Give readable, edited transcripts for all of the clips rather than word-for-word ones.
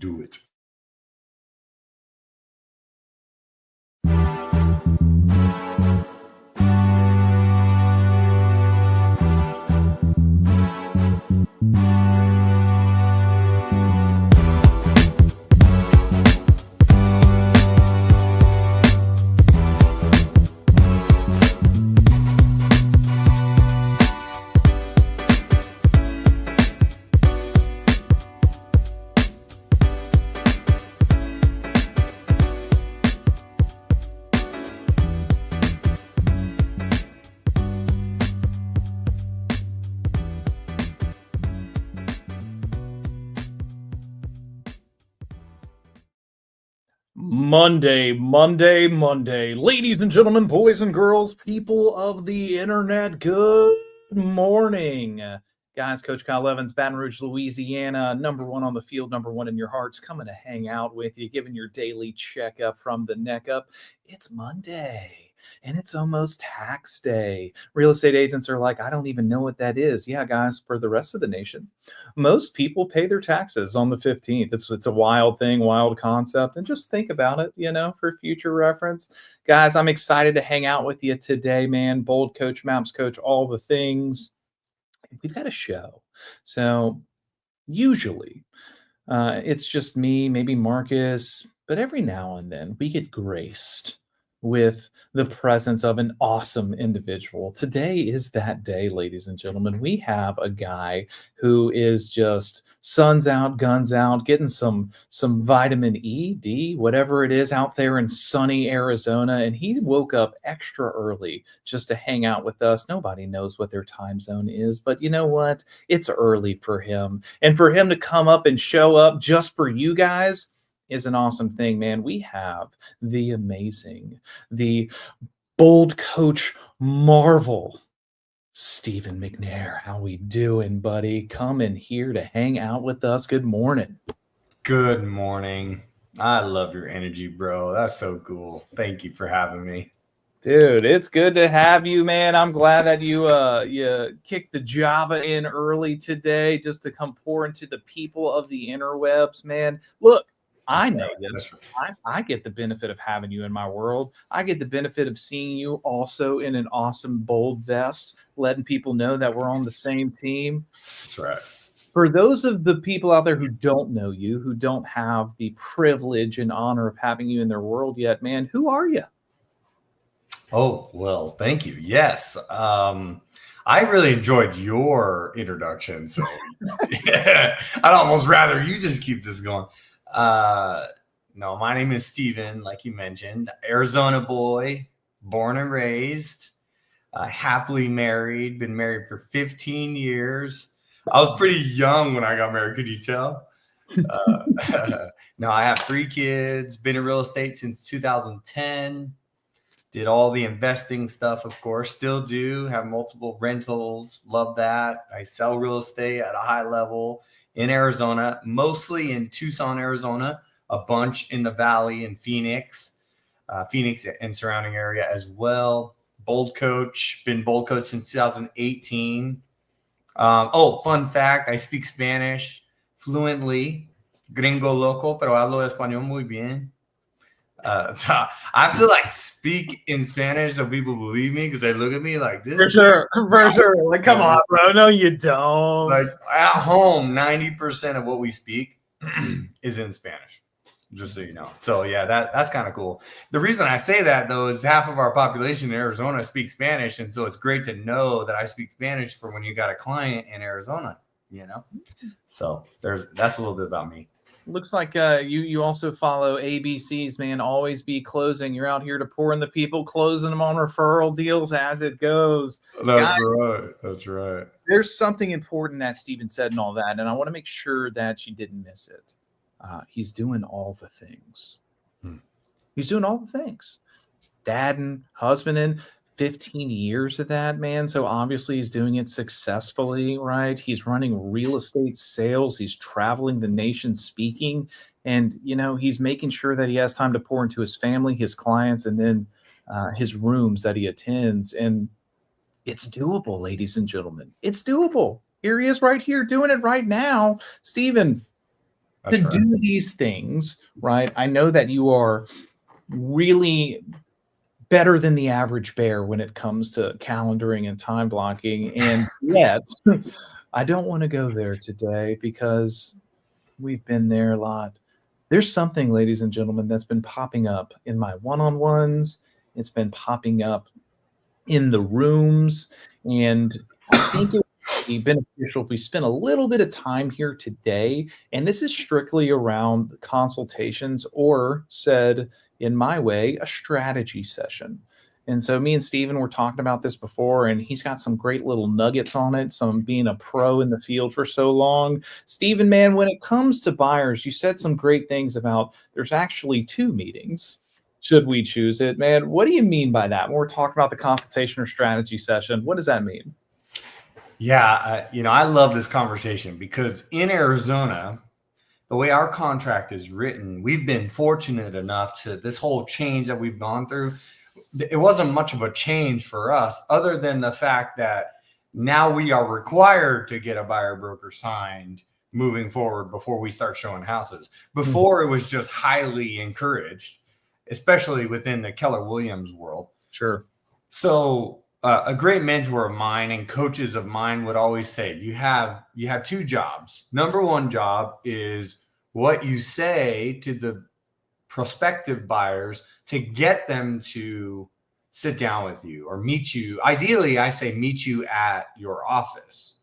do it. Monday. Ladies and gentlemen, boys and girls, people of the internet, good morning. Guys, Coach Kyle Evans, Baton Rouge, Louisiana, number one on the field, number one in your hearts, coming to hang out with you, giving your daily checkup from the neck up. It's Monday. And it's almost tax day. Real estate agents are like, I don't even know what that is. Yeah, guys, for the rest of the nation, most people pay their taxes on the 15th. It's a wild thing, wild concept. And just think about it, for future reference. Guys, I'm excited to hang out with you today, man. Bold coach, Maps coach, all the things. We've got a show. So usually it's just me, maybe Marcus, but every now and then we get graced with the presence of an awesome individual. Today is that day, ladies and gentlemen. We have a guy who is just suns out, guns out, getting some vitamin E, D, whatever it is out there in sunny Arizona. And he woke up extra early just to hang out with us. Nobody knows what their time zone is, but you know what? It's early for him. And for him to come up and show up just for you guys is an awesome thing, man. We have the amazing, the bold coach marvel, Stephen McNair. How we doing, buddy? Coming here to hang out with us. Good morning. Good morning. I love your energy, bro. That's so cool. Thank you for having me. Dude, it's good to have you, man. I'm glad that you kicked the Java in early today just to come pour into the people of the interwebs, man. Look, I know this. I get the benefit of having you in my world. I get the benefit of seeing you also in an awesome bold vest, letting people know that we're on the same team. That's right. For those of the people out there who don't know you, who don't have the privilege and honor of having you in their world yet, man, who are you? Oh, well, thank you. Yes. I really enjoyed your introduction. So yeah, I'd almost rather you just keep this going. No, my name is Steven, like you mentioned, Arizona boy, born and raised, happily married, been married for 15 years. I was pretty young when I got married. Could you tell? No, I have 3 kids, been in real estate since 2010, did all the investing stuff, of course, still do, have multiple rentals. Love that. I sell real estate at a high level in Arizona, mostly in Tucson, Arizona, a bunch in the Valley in Phoenix and surrounding area as well. Bold coach, been bold coach since 2018. Fun fact, I speak Spanish fluently. Gringo loco, pero hablo español muy bien. So I have to speak in Spanish so people believe me because they look at me like this. For sure. Like, come on, bro. No, you don't. Like at home, 90% of what we speak is in Spanish, just so you know. So yeah, that's kind of cool. The reason I say that though is half of our population in Arizona speaks Spanish, and so it's great to know that I speak Spanish for when you got a client in Arizona. So that's a little bit about me. Looks like you also follow ABCs, man. Always be closing. You're out here to pour in the people, closing them on referral deals as it goes. That's right. That's right. There's something important that Steven said and all that, and I want to make sure that you didn't miss it. He's doing all the things. He's doing all the things. Dadding, husbanding, 15 years of that, man. So obviously he's doing it successfully, right? He's running real estate sales. He's traveling the nation speaking. And, he's making sure that he has time to pour into his family, his clients, and then his rooms that he attends. And it's doable, ladies and gentlemen. It's doable. Here he is right here doing it right now. Steven, That's to right. do these things, right? I know that you are really better than the average bear when it comes to calendaring and time blocking. And yet, I don't want to go there today because we've been there a lot. There's something, ladies and gentlemen, that's been popping up in my one-on-ones. It's been popping up in the rooms. And I think it would be beneficial if we spend a little bit of time here today. And this is strictly around consultations, or said in my way, a strategy session. And so me and Steven were talking about this before, and he's got some great little nuggets on it. Some being a pro in the field for so long. Steven, man, when it comes to buyers, you said some great things about there's actually 2 meetings should we choose it. Man, what do you mean by that? When we're talking about the consultation or strategy session, what does that mean? Yeah, I love this conversation because in Arizona, the way our contract is written, we've been fortunate enough to this whole change that we've gone through. It wasn't much of a change for us other than the fact that now we are required to get a buyer broker signed moving forward before we start showing houses. Before, it was just highly encouraged, especially within the Keller Williams world. Sure. So a great mentor of mine and coaches of mine would always say, you have 2 jobs. Number 1 job is what you say to the prospective buyers to get them to sit down with you or meet you. Ideally, I say meet you at your office.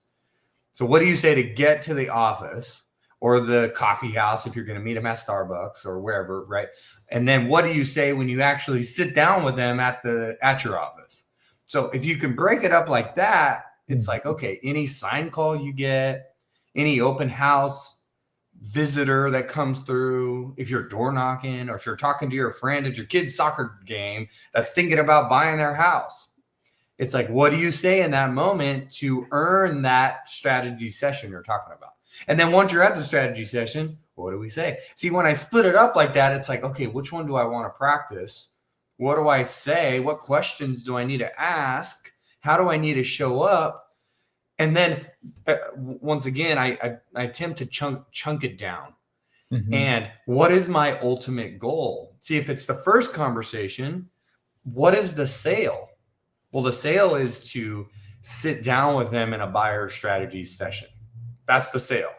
So what do you say to get to the office or the coffee house if you're going to meet them at Starbucks or wherever, right? And then what do you say when you actually sit down with them at your office? So if you can break it up like that, it's like, okay, any sign call you get, any open house visitor that comes through, if you're door knocking or if you're talking to your friend at your kid's soccer game that's thinking about buying their house, it's like, what do you say in that moment to earn that strategy session you're talking about? And then once you're at the strategy session, what do we say? See, when I split it up like that, it's like, okay, which one do I want to practice? What do I say? What questions do I need to ask? How do I need to show up? And then once again, I attempt to chunk it down. Mm-hmm. And what is my ultimate goal? See, if it's the first conversation, what is the sale? Well, the sale is to sit down with them in a buyer strategy session. That's the sale.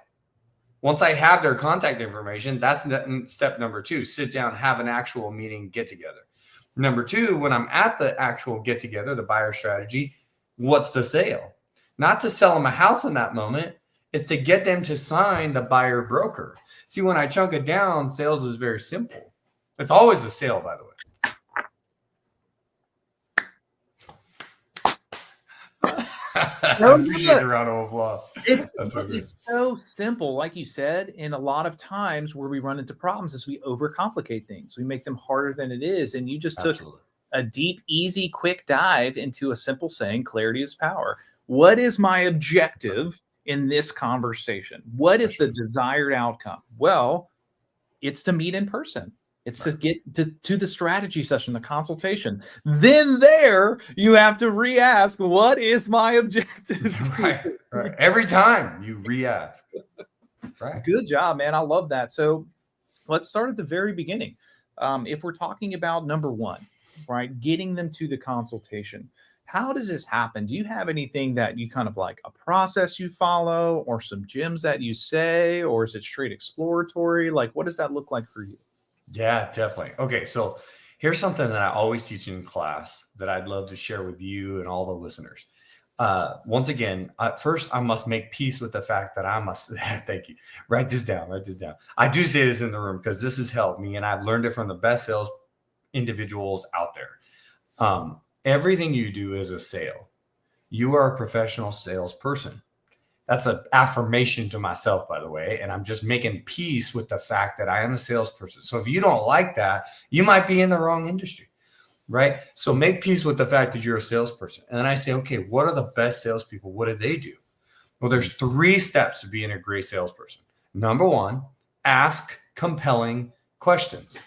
Once I have their contact information, that's step number 2. Sit down, have an actual meeting, get together. Number 2, when I'm at the actual get together, the buyer strategy, what's the sale? Not to sell them a house in that moment. It's to get them to sign the buyer broker. See, when I chunk it down, sales is very simple. It's always a sale, by the way. I appreciate the round of applause. It's so simple, like you said. And a lot of times where we run into problems is we overcomplicate things. We make them harder than it is. And you just took a deep, easy, quick dive into a simple saying, clarity is power. What is my objective in this conversation? What is the desired outcome? Well, it's to meet in person. It's to get to the strategy session, the consultation. Then there you have to re-ask, what is my objective? Right. Every time you re-ask. Right. Good job, man. I love that. So let's start at the very beginning. If we're talking about number 1, right, getting them to the consultation, how does this happen? Do you have anything that you kind of like a process you follow or some gems that you say, or is it straight exploratory? Like, what does that look like for you? Yeah, definitely. Okay, so here's something that I always teach in class that I'd love to share with you and all the listeners. Once again, first I must make peace with the fact that I must, thank you, write this down. I do say this in the room because this has helped me and I've learned it from the best sales individuals out there. Everything you do is a sale. You are a professional salesperson. That's an affirmation to myself, by the way. And I'm just making peace with the fact that I am a salesperson. So if you don't like that, you might be in the wrong industry, right? So make peace with the fact that you're a salesperson. And then I say, okay, what are the best salespeople? What do they do? Well, there's 3 steps to being a great salesperson. Number 1, ask compelling questions.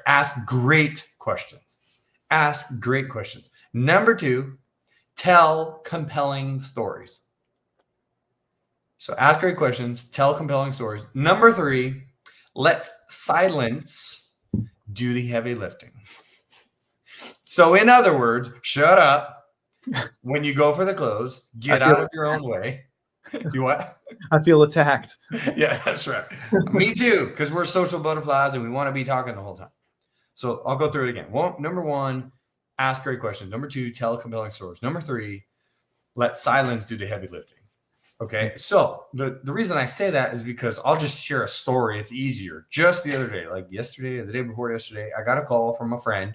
Ask great questions. Ask great questions. Number 2, tell compelling stories. So ask great questions, tell compelling stories. Number 3, let silence do the heavy lifting. So in other words, shut up when you go for the close, get out of your own way. You what? I feel attacked. Yeah, that's right. Me too, because we're social butterflies and we want to be talking the whole time. So I'll go through it again. Number 1, ask great questions. Number 2, tell compelling stories. Number 3, let silence do the heavy lifting. Okay, so the reason I say that is because I'll just share a story. It's easier. Just the other day, like yesterday or the day before yesterday, I got a call from a friend.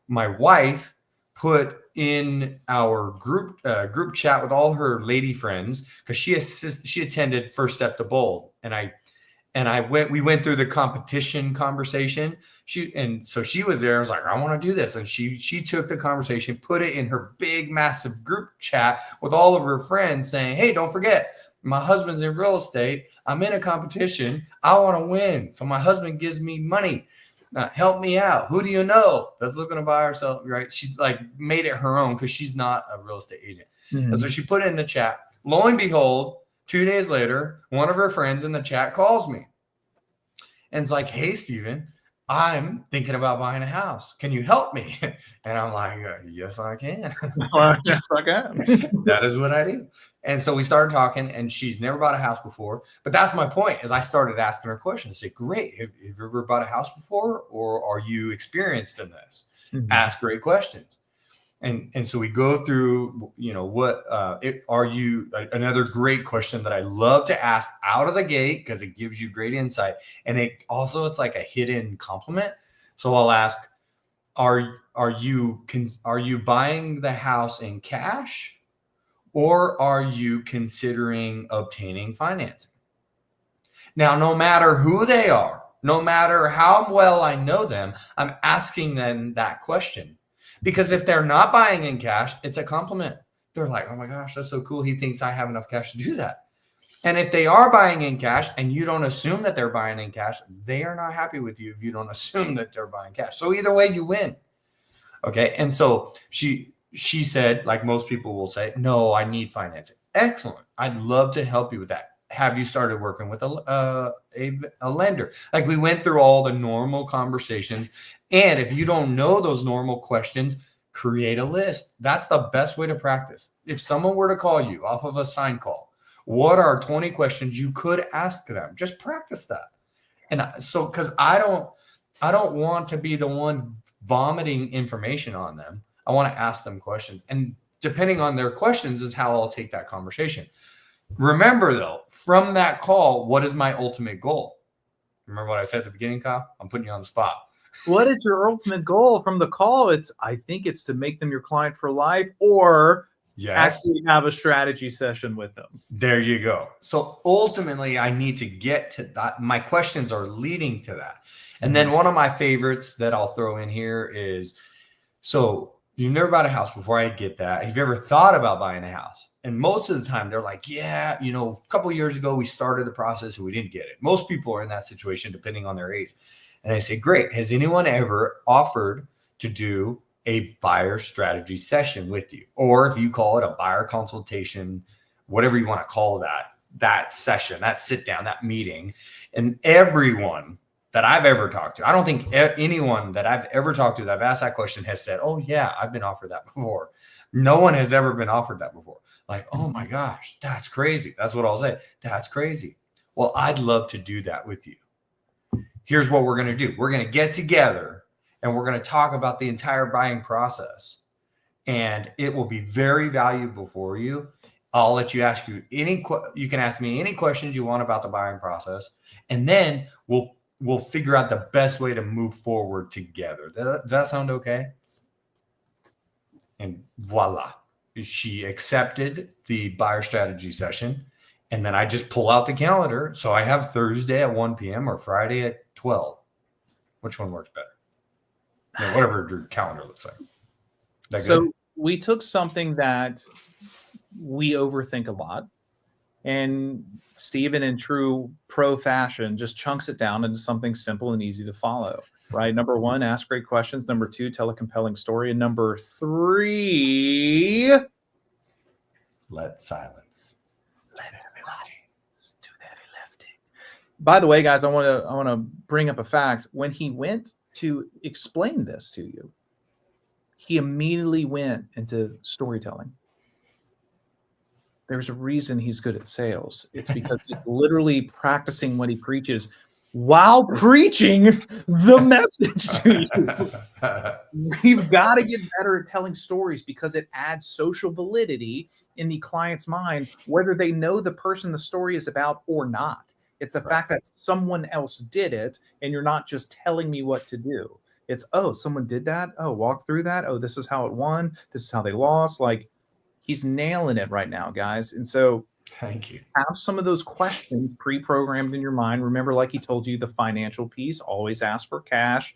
My wife put in our group chat with all her lady friends because she attended First Step to Bold, we went through the competition conversation. So she was there. I was like, I want to do this. And she took the conversation, put it in her big, massive group chat with all of her friends saying, hey, don't forget, my husband's in real estate. I'm in a competition. I want to win. So my husband gives me money. Help me out. Who do you know that's looking to buy herself? Right. She's like made it her own because she's not a real estate agent. Mm-hmm. And so she put it in the chat. Lo and behold, 2 days later, one of her friends in the chat calls me and it's like, hey, Steven, I'm thinking about buying a house. Can you help me? And I'm like, yes, I can. Yes, I can. That is what I do. And so we started talking and she's never bought a house before. But that's my point is I started asking her questions. Say, great. Have you ever bought a house before? Or are you experienced in this? Mm-hmm. Ask great questions. And so we go through, another great question that I love to ask out of the gate because it gives you great insight. And it's like a hidden compliment. So I'll ask, are you buying the house in cash or are you considering obtaining financing? Now, no matter who they are, no matter how well I know them, I'm asking them that question. Because if they're not buying in cash, it's a compliment. They're like, oh my gosh, that's so cool. He thinks I have enough cash to do that. And if they are buying in cash and you don't assume that they're buying in cash, they are not happy with you if you don't assume that they're buying cash. So either way, you win. Okay. And so she said, like most people will say, no, I need financing. Excellent. I'd love to help you with that. Have you started working with a lender? Like we went through all the normal conversations. And if you don't know those normal questions, create a list. That's the best way to practice. If someone were to call you off of a sign call, what are 20 questions you could ask them? Just practice that. And so, because I don't want to be the one vomiting information on them. I want to ask them questions. And depending on their questions is how I'll take that conversation. Remember, though, from that call, what is my ultimate goal? Remember what I said at the beginning, Kyle? I'm putting you on the spot. What is your ultimate goal from the call? I think it's to make them your client for life or actually have a strategy session with them. There you go. So ultimately, I need to get to that. My questions are leading to that. And then one of my favorites that I'll throw in here is, so you've never bought a house before. I get that. Have you ever thought about buying a house? And most of the time they're like, yeah, a couple of years ago, we started the process and we didn't get it. Most people are in that situation, depending on their age. And I say, great. Has anyone ever offered to do a buyer strategy session with you? Or if you call it a buyer consultation, whatever you want to call that session, that sit down, that meeting. And everyone that I've ever talked to, I don't think anyone that I've ever talked to that I've asked that question has said, oh yeah, I've been offered that before. No one has ever been offered that before. Like, oh my gosh, that's crazy. That's what I'll say. That's crazy. Well, I'd love to do that with you. Here's what we're going to do. We're going to get together and we're going to talk about the entire buying process. And it will be very valuable for you. I'll let you you can ask me any questions you want about the buying process. And then we'll figure out the best way to move forward together. Does that sound okay? And voila. She accepted the buyer strategy session. And then I just pull out the calendar. So I have Thursday at 1 p.m. or Friday at 12. Which one works better? Whatever your calendar looks like. So we took something that we overthink a lot. And Steven, in true pro fashion, just chunks it down into something simple and easy to follow, right? Number 1, ask great questions. Number 2, tell a compelling story. And number 3, let silence. By the way, guys, I want to bring up a fact. When he went to explain this to you, he immediately went into storytelling. There's a reason he's good at sales. It's because he's literally practicing what he preaches while preaching the message to you. We've got to get better at telling stories because it adds social validity in the client's mind, whether they know the person the story is about or not. It's the fact that someone else did it and you're not just telling me what to do. It's, oh, someone did that. Oh, walk through that. Oh, this is how it won. This is how they lost. Like, he's nailing it right now, guys. And so thank you. Have some of those questions pre-programmed in your mind. Remember, like he told you, the financial piece, always ask for cash,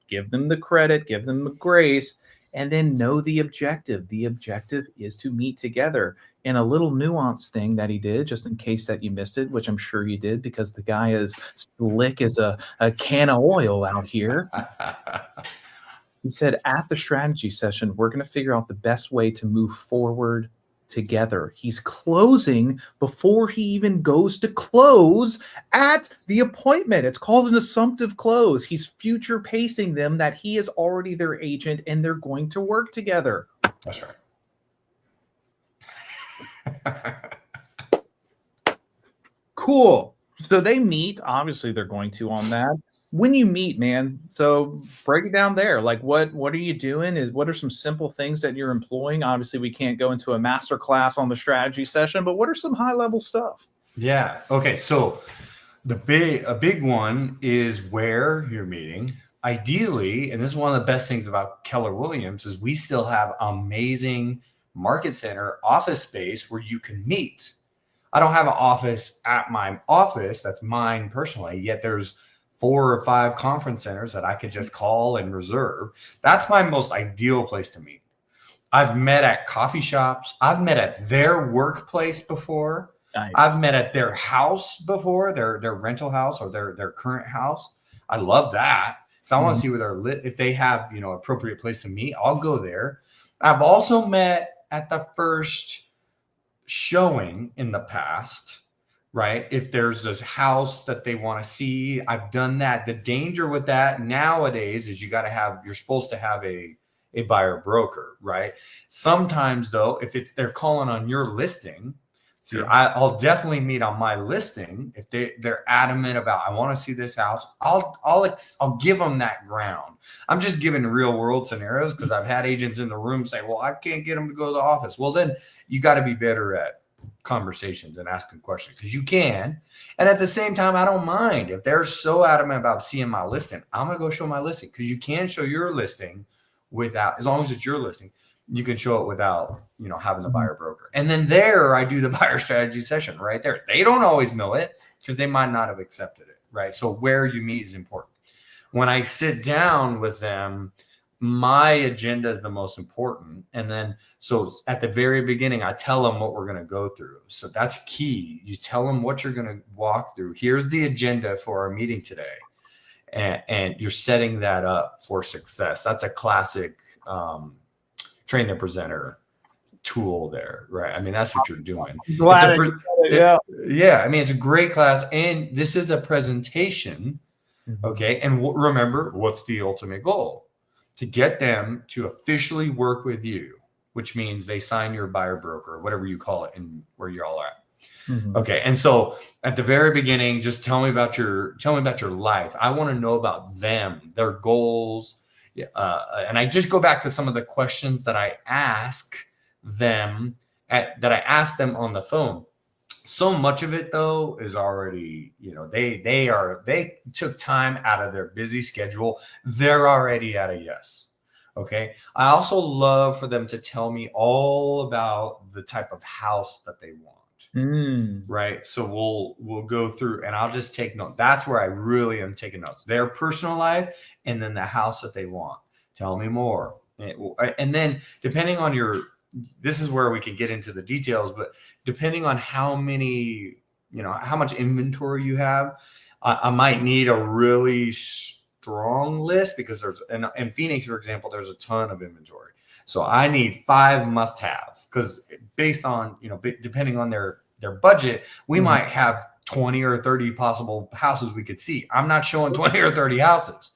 give them the credit, give them the grace, and then know the objective. The objective is to meet together. And a little nuance thing that he did, just in case that you missed it, which I'm sure you did because the guy is slick as a can of oil out here. He said, at the strategy session, we're going to figure out the best way to move forward together. He's closing before he even goes to close at the appointment. It's called an assumptive close. He's future pacing them that he is already their agent and they're going to work together. That's right. Cool. So they meet. Obviously, they're going to on that. When you meet, man, so break it down there. Like, what are you doing? What are some simple things that you're employing? Obviously, we can't go into a master class on the strategy session, but what are some high level stuff? Yeah. Okay. So a big one is where you're meeting. Ideally, and this is one of the best things about Keller Williams is we still have amazing market center office space where you can meet. I don't have an office at my office. That's mine personally. Yet there's 4 or 5 conference centers that I could just call and reserve. That's my most ideal place to meet. I've met at coffee shops. I've met at their workplace before. Nice. I've met at their house before, their rental house or their current house. I love that. So I want to see where they're lit. If they have, appropriate place to meet, I'll go there. I've also met at the first showing in the past. Right. If there's a house that they want to see, I've done that. The danger with that nowadays is you're supposed to have a buyer broker. Right. Sometimes, though, if they're calling on your listing, see, I'll definitely meet on my listing. If they're adamant about, I want to see this house, I'll give them that ground. I'm just giving real world scenarios because I've had agents in the room say, well, I can't get them to go to the office. Well, then you got to be better at conversations and asking questions because you can. And at the same time, I don't mind if they're so adamant about seeing my listing. I'm going to go show my listing because you can show your listing without, as long as it's your listing, you can show it without, having the buyer broker. And then there I do the buyer strategy session right there. They don't always know it because they might not have accepted it. Right. So where you meet is important. When I sit down with them, my agenda is the most important. And then, so at the very beginning, I tell them what we're going to go through. So that's key. You tell them what you're going to walk through. Here's the agenda for our meeting today. And you're setting that up for success. That's a classic train the presenter tool there, right? I mean, that's what you're doing. Yeah. I mean, it's a great class. And this is a presentation. Okay. And remember, what's the ultimate goal? To get them to officially work with you, which means they sign your buyer broker, or whatever you call it, and where you're all at. Okay. And so at the very beginning, just tell me about your life. I want to know about them, their goals. And I just go back to some of the questions that I ask them on the phone. So much of it, though, is already, they took time out of their busy schedule. They're already at a yes. Okay. I also love for them to tell me all about the type of house that they want. Right. So we'll go through and I'll just take notes. That's where I really am taking notes. Their personal life and then the house that they want. Tell me more. And then depending on this is where we can get into the details, but depending on how much inventory you have, I might need a really strong list because in Phoenix, for example, there's a ton of inventory. So I need 5 must-haves because based on, depending on their budget, we might have 20 or 30 possible houses we could see. I'm not showing 20 or 30 houses.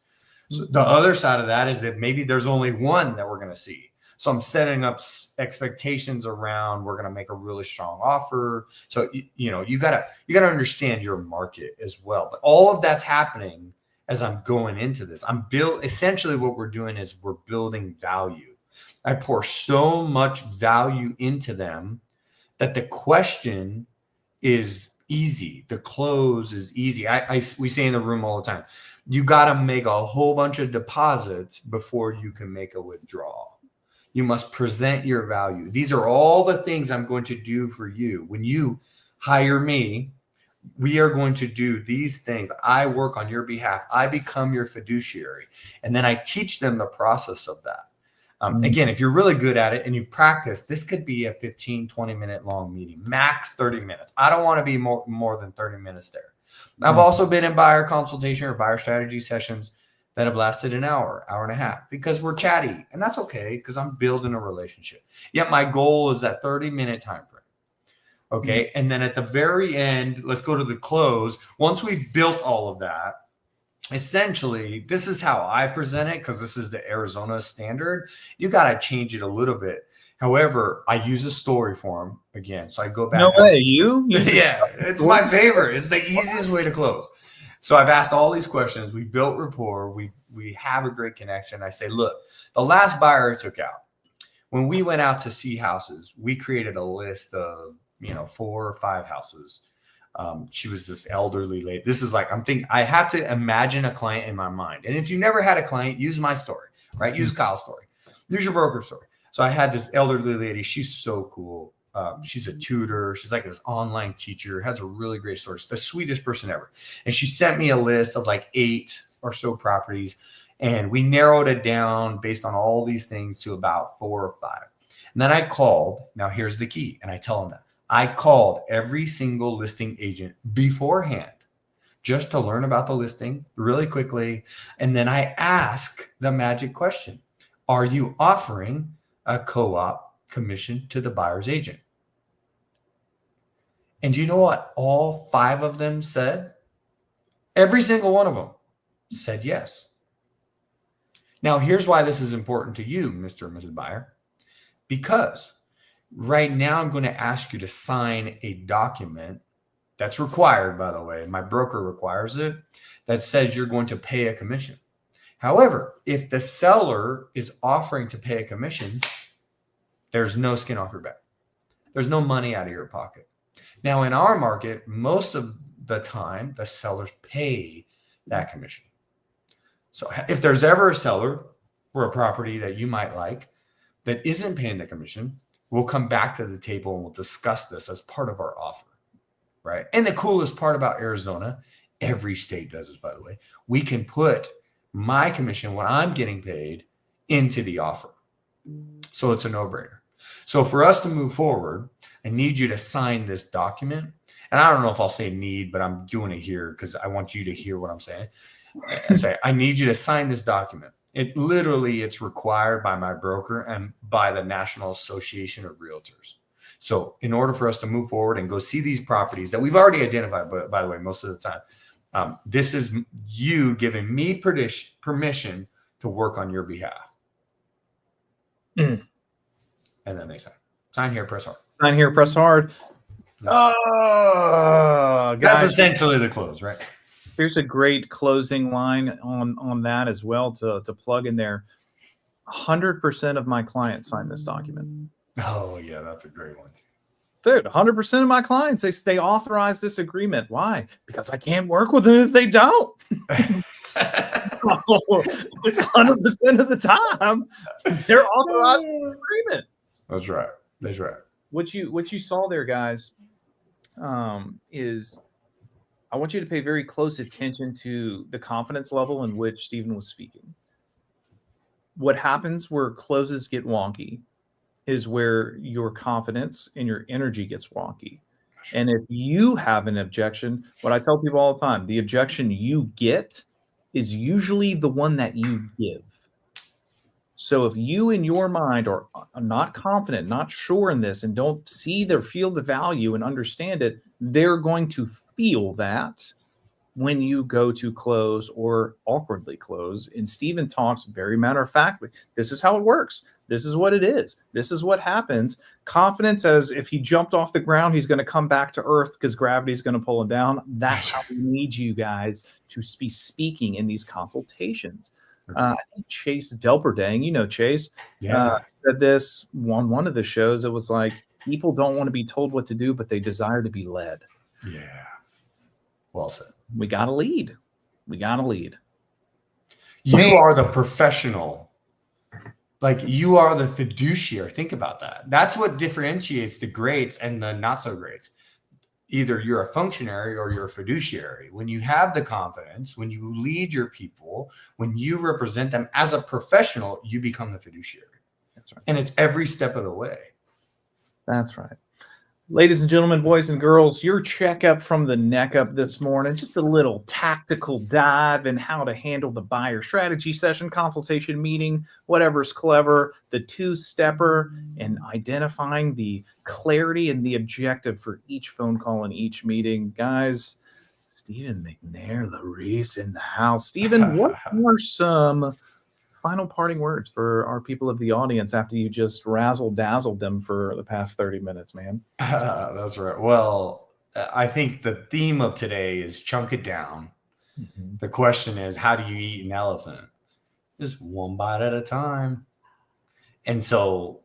So the other side of that is that maybe there's only one that we're going to see. So I'm setting up expectations around, we're going to make a really strong offer. So, you got to understand your market as well. But all of that's happening as I'm going into this. Essentially what we're doing is we're building value. I pour so much value into them that the question is easy. The close is easy. We say in the room all the time, you got to make a whole bunch of deposits before you can make a withdrawal. You must present your value. These are all the things I'm going to do for you. When you hire me, we are going to do these things. I work on your behalf. I become your fiduciary. And then I teach them the process of that. Again, if you're really good at it and you practice, this could be a 15, 20-minute long meeting, max 30 minutes. I don't want to be more than 30 minutes there. I've also been in buyer consultation or buyer strategy sessions that have lasted an hour, hour and a half, because we're chatty. And that's okay, because I'm building a relationship. Yet my goal is that 30-minute time frame. Okay. And then at the very end, let's go to the close. Once we've built all of that, essentially, this is how I present it, because this is the Arizona standard. You got to change it a little bit. However, I use a story form again. So I go back. No way. You? Yeah, it's my favorite. It's the easiest way to close. So I've asked all these questions. We built rapport. We have a great connection. I say, look, the last buyer I took out, when we went out to see houses, we created a list of, 4 or 5 houses. She was this elderly lady. This is like, I have to imagine a client in my mind. And if you never had a client, use my story, right? Use Kyle's story. Use your broker's story. So I had this elderly lady. She's so cool. She's a tutor. She's like this online teacher, has a really great story. She's the sweetest person ever. And she sent me a list of like 8 or so properties. And we narrowed it down based on all these things to about 4 or 5. And then I called. Now here's the key. And I tell them that. I called every single listing agent beforehand just to learn about the listing really quickly. And then I ask the magic question: are you offering a co-op commission to the buyer's agent? And do you know what all 5 of them said? Every single one of them said yes. Now, here's why this is important to you, Mr. and Mrs. Buyer, because right now I'm going to ask you to sign a document that's required, by the way. My broker requires it, that says you're going to pay a commission. However, if the seller is offering to pay a commission, there's no skin off your back. There's no money out of your pocket. Now, in our market, most of the time, the sellers pay that commission. So if there's ever a seller or a property that you might like that isn't paying the commission, we'll come back to the table and we'll discuss this as part of our offer, right? And the coolest part about Arizona, every state does this, by the way, we can put my commission, what I'm getting paid, into the offer. So it's a no-brainer. So for us to move forward, I need you to sign this document. And I don't know if I'll say need, but I'm doing it here because I want you to hear what I'm saying. I say, I need you to sign this document. It's required by my broker and by the National Association of Realtors. So in order for us to move forward and go see these properties that we've already identified, but by the way, most of the time, this is you giving me permission to work on your behalf. And then they sign here, press hard. Sign here, press hard. That's essentially the close, right? Here's a great closing line on that as well to plug in there. 100% of my clients sign this document. Oh, yeah, that's a great one. Dude, 100% of my clients, they authorize this agreement. Why? Because I can't work with them if they don't. It's 100% of the time they're authorizing the agreement. That's right. That's right. What you saw there, guys, is I want you to pay very close attention to the confidence level in which Stephen was speaking. What happens where closes get wonky is where your confidence and your energy gets wonky. And if you have an objection, what I tell people all the time, the objection you get is usually the one that you give. So if you in your mind are not confident, not sure in this, and don't see or feel the value and understand it, they're going to feel that when you go to close or awkwardly close. And Steven talks very matter-of-factly. This is how it works. This is what it is. This is what happens. Confidence, as if he jumped off the ground, he's going to come back to earth because gravity is going to pull him down. That's how we need you guys to be speaking in these consultations. I think Chase Delberdang, Chase, said this on one of the shows. It was like, people don't want to be told what to do, but they desire to be led. Yeah. Well said. We got to lead. We got to lead. You are the professional. Like, you are the fiduciary. Think about that. That's what differentiates the greats and the not so greats. Either you're a functionary or you're a fiduciary. When you have the confidence, when you lead your people, when you represent them as a professional, you become the fiduciary. That's right. And it's every step of the way. That's right. Ladies and gentlemen, boys and girls, your checkup from the neck up this morning, just a little tactical dive in how to handle the buyer strategy session, consultation meeting, whatever's clever, the two-stepper, and identifying the clarity and the objective for each phone call and each meeting. Guys, Stephen McNair-Lareses in the house. Stephen, what are some final parting words for our people of the audience after you just razzle-dazzled them for the past 30 minutes, man? That's right. Well, I think the theme of today is chunk it down. Mm-hmm. The question is, how do you eat an elephant? Just one bite at a time. And so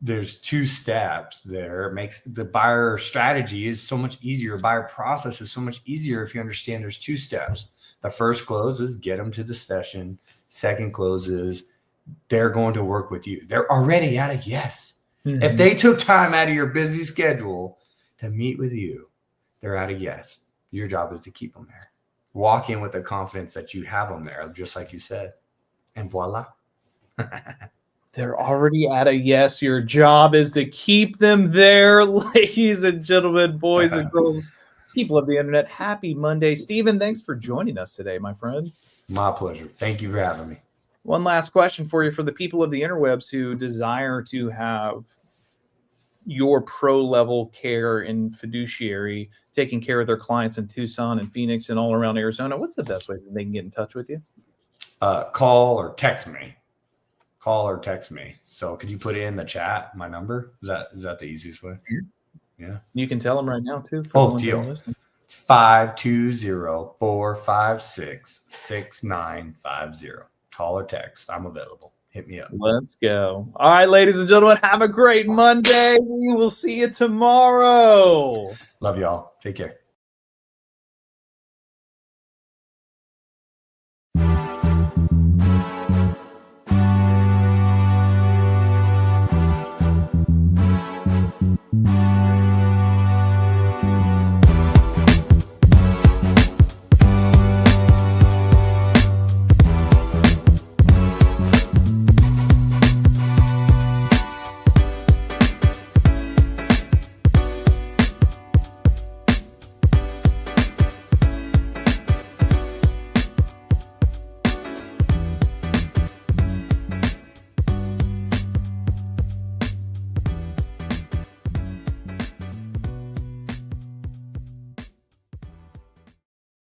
there's two steps there. It makes the buyer strategy is so much easier. Buyer process is so much easier if you understand there's two steps. The first close is get them to the session. Second close is they're going to work with you. They're already at a yes. Mm-hmm. If they took time out of your busy schedule to meet with you, they're at a yes. Your job is to keep them there. Walk in with the confidence that you have them there, just like you said. And voila. They're already at a yes. Your job is to keep them there, ladies and gentlemen, boys and girls, people of the internet. Happy Monday. Stephen, thanks for joining us today, my friend. My pleasure. Thank you for having me. One last question for you for the people of the interwebs who desire to have your pro-level care and fiduciary taking care of their clients in Tucson and Phoenix and all around Arizona. What's the best way that they can get in touch with you? Call or text me. So could you put it in the chat, my number? Is that the easiest way? Yeah. You can tell them right now, too. Oh, deal. 520-456-6950. Call or text. I'm available. Hit me up. Let's go. All right, ladies and gentlemen, have a great Monday. We will see you tomorrow. Love y'all. Take care.